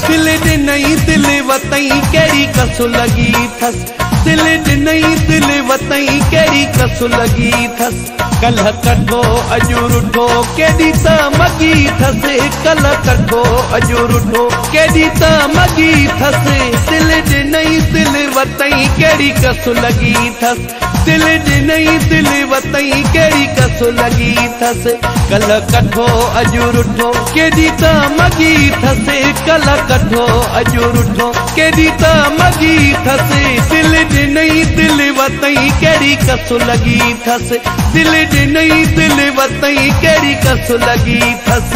दिल ॾिनई दिल वतई कहिड़ी कसु लगी थस, दिल ॾिनई दिल वतई कहिड़ी कसु लगी थस। कल कठो अॼु रुठो केॾी त मगी थस, कल कठो अॼु रुठो केॾी त मगी थस। दिल ॾिनई दिल वतई कहिड़ी कसु लगी थस, दिल ॾिनई दिल वतई कहिड़ी कसु लगी थस। कल कठो अॼु रुठो केॾी त मगी थस, कल कठो अॼु रुठो केॾी त मगी थस। दिल ॾिनई दिल वतई कहिड़ी कसु लगी थस, दिल ॾिनई दिल वतई कहिड़ी कसु लगी थस।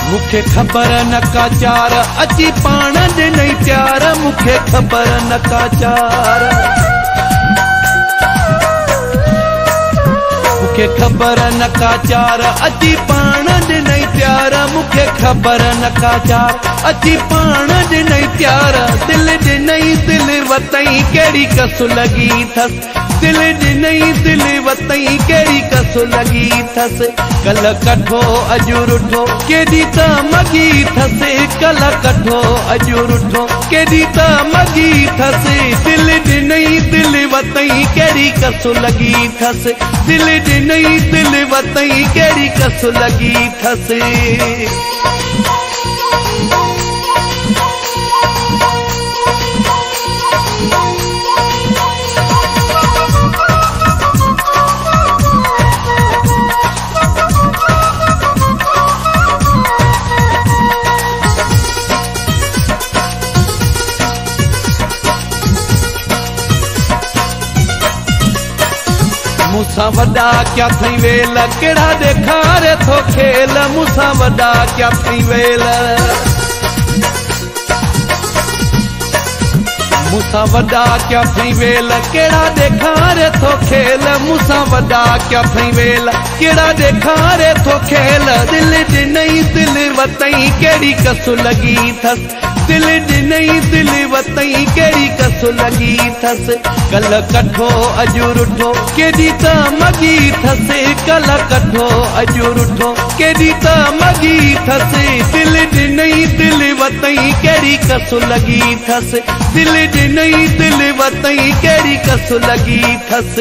मुखे खबर न का चार अची पाण ॾिनई प्यार, मुखे खबर न का चार, मुखे खबर न का चार अची पाण ॾिनई प्यार, मुखे खबर न का चार अची पाण ॾिनई प्यार। दिल ॾिनई दिल वतई कहिड़ी कसु लगी थस, दिल ॾिनई दिल वतई कहिड़ी कसु लगी थस। कल कठो अॼु रुठो केॾी त मगी थस, कल कठो अॼु रुठो केॾी त मगी थस। दिल ॾिनई दिल वतई कहिड़ी कसु लगी थस, दिल ॾिनई दिल वतई कहिड़ी कसु लगी थस। मूंसां वॾा क्या थई वेल, कहिड़ा ॾेखारे थो खेल, मूंसां वॾा क्या थई वेल, मूंसां वॾा क्या थई वेल, कहिड़ा ॾेखारे थो खेल, मूंसां वॾा क्या थई वेल, कहिड़ा ॾेखारे थो खेल। दिल ॾिनई दिल वतई कहिड़ी कसु लगी थस, दिल ॾिनई दिल वतई कहिड़ी कसु लगी थस। कल कठो अॼु रुठो केॾी त मगी थस, कल कठो अॼु रुठो केॾी त मगी थस। दिल ॾिनई दिल वतई कहिड़ी कसु लगी थस, दिल ॾिनई दिल वतई कहिड़ी कसु लगी थस।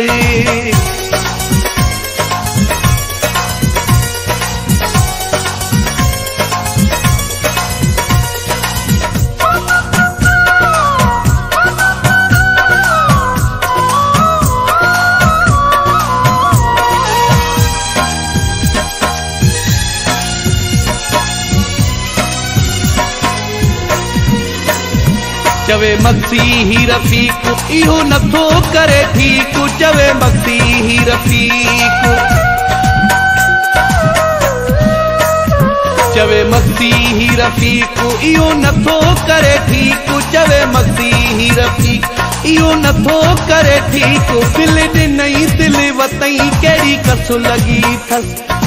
चवे मसीही रफ़ीक इहो नथो करे ठीक, चवे मसीही रफ़ीक, चवे मसीही रफ़ीक इहो नथो करे ठीक, चवे मसीही रफ़ीक इहो नथो करे ठीक। दिल ॾिनई दिल वतई कहिड़ी कसु लगी थस,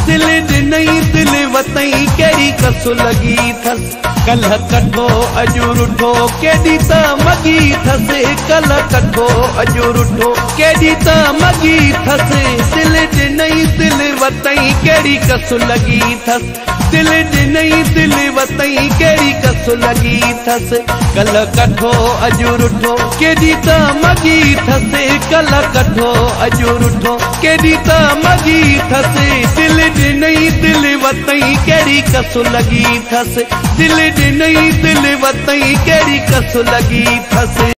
दिल ॾिनई दिल वतई कहिड़ी कसु लगी थस। कल कठो अॼु रुठो केॾी त मगी थस, कल कठो अॼु रुठो केॾी त मगी थस। दिल ॾिनई दिल वतई कहिड़ी कसु लगी थस, दिल ॾिनई दिल वतई कहिड़ी कसु लगी थस। कल कठो अॼु रुठो केॾी त मगी थस, कल कठो अॼु रुठो केॾी त मगी थस। दिल ॾिनई दिल वतई कहिड़ी कसु लगी थस, दिल ॾिनई दिल वतई कहिड़ी कसु लगी थस।